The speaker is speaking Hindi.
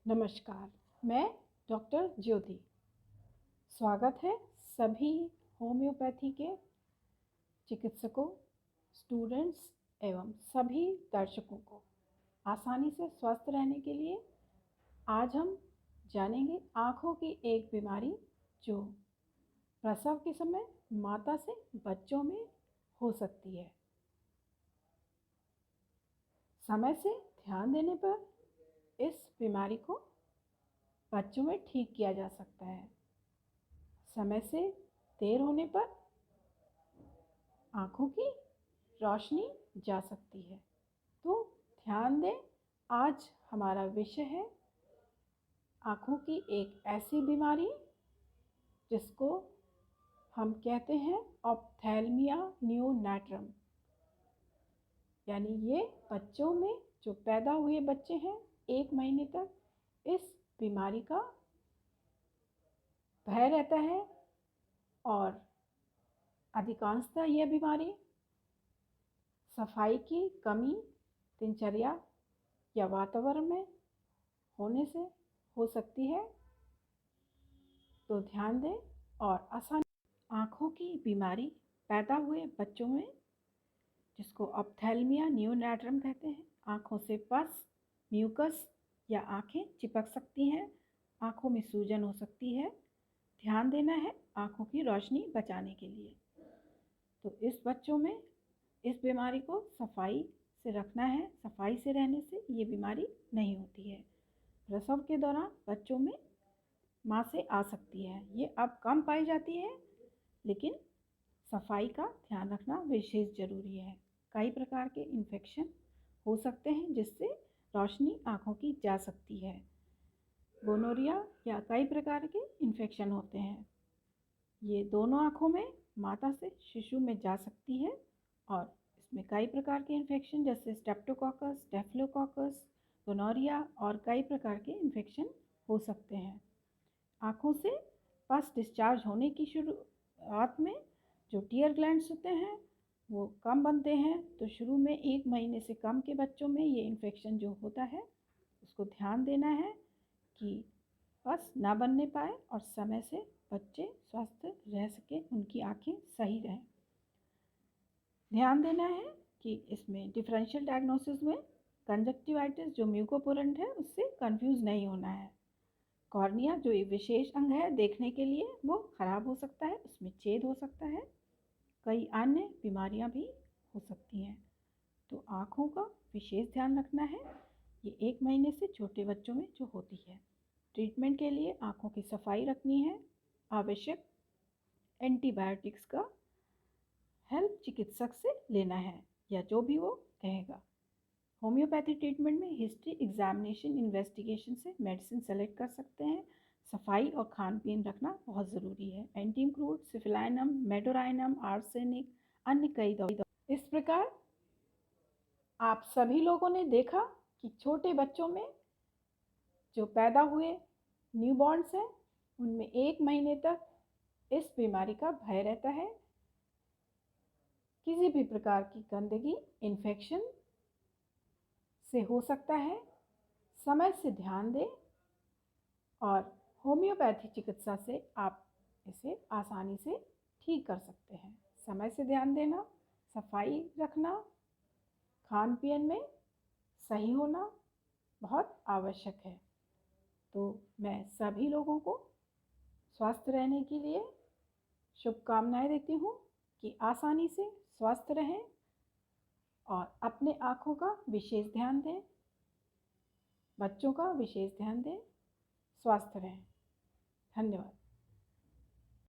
नमस्कार, मैं डॉक्टर ज्योति। स्वागत है सभी होम्योपैथी के चिकित्सकों, स्टूडेंट्स एवं सभी दर्शकों को। आसानी से स्वस्थ रहने के लिए आज हम जानेंगे आँखों की एक बीमारी जो प्रसव के समय माता से बच्चों में हो सकती है। समय से ध्यान देने पर इस बीमारी को बच्चों में ठीक किया जा सकता है। समय से देर होने पर आँखों की रोशनी जा सकती है। तो ध्यान दें, आज हमारा विषय है आँखों की एक ऐसी बीमारी जिसको हम कहते हैं ऑप्थेल्मिया नियोनेट्रम, यानी ये बच्चों में जो पैदा हुए बच्चे हैं 1 महीने तक इस बीमारी का भय रहता है और अधिकांशतः यह बीमारी सफाई की कमी, दिनचर्या या वातावरण में होने से हो सकती है। तो ध्यान दें और आसानी। आँखों की बीमारी पैदा हुए बच्चों में जिसको ऑप्थेल्मिया नियोनेट्रम कहते हैं, आँखों से पस, म्यूकस या आँखें चिपक सकती हैं, आँखों में सूजन हो सकती है। ध्यान देना है आँखों की रोशनी बचाने के लिए। तो इस बच्चों में इस बीमारी को सफाई से रखना है। सफाई से रहने से ये बीमारी नहीं होती है। प्रसव के दौरान बच्चों में माँ से आ सकती है, ये अब कम पाई जाती है, लेकिन सफाई का ध्यान रखना विशेष ज़रूरी है। कई प्रकार के इन्फेक्शन हो सकते हैं जिससे रोशनी आँखों की जा सकती है। गोनोरिया या कई प्रकार के इन्फेक्शन होते हैं, ये दोनों आँखों में माता से शिशु में जा सकती है और इसमें कई प्रकार के इन्फेक्शन जैसे स्ट्रेप्टोकोकस, स्टेफिलोकोकस, गोनोरिया और कई प्रकार के इन्फेक्शन हो सकते हैं। आँखों से पस डिस्चार्ज होने की शुरुआत में जो टीयर ग्लैंड्स होते हैं वो कम बनते हैं, तो शुरू में 1 महीने से कम के बच्चों में ये इन्फेक्शन जो होता है उसको ध्यान देना है कि पस ना बनने पाए और समय से बच्चे स्वस्थ रह सकें, उनकी आँखें सही रहें। ध्यान देना है कि इसमें डिफरेंशियल डायग्नोसिस में कंजक्टिवाइटिस जो म्यूकोपोरेंट है उससे कंफ्यूज नहीं होना है। कॉर्निया जो एक विशेष अंग है देखने के लिए वो खराब हो सकता है, उसमें छेद हो सकता है, कई अन्य बीमारियां भी हो सकती हैं। तो आँखों का विशेष ध्यान रखना है, ये 1 महीने से छोटे बच्चों में जो होती है। ट्रीटमेंट के लिए आँखों की सफाई रखनी है, आवश्यक एंटीबायोटिक्स का हेल्प चिकित्सक से लेना है या जो भी वो कहेगा। होम्योपैथी ट्रीटमेंट में हिस्ट्री, एग्जामिनेशन, इन्वेस्टिगेशन से मेडिसिन सेलेक्ट कर सकते हैं। सफाई और खान पीन रखना बहुत ज़रूरी है। एंटीमक्रूड, सिफिलाइनम, मेडोराइनम, आर्सेनिक, अन्य कई दवा। इस प्रकार आप सभी लोगों ने देखा कि छोटे बच्चों में जो पैदा हुए न्यूबॉर्न्स हैं उनमें 1 महीने तक इस बीमारी का भय रहता है। किसी भी प्रकार की गंदगी, इन्फेक्शन से हो सकता है। समय से ध्यान दें और होम्योपैथी चिकित्सा से आप इसे आसानी से ठीक कर सकते हैं। समय से ध्यान देना, सफाई रखना, खान पीन में सही होना बहुत आवश्यक है। तो मैं सभी लोगों को स्वस्थ रहने के लिए शुभकामनाएं देती हूँ कि आसानी से स्वस्थ रहें और अपने आँखों का विशेष ध्यान दें, बच्चों का विशेष ध्यान दें, स्वस्थ रहें। धन्यवाद।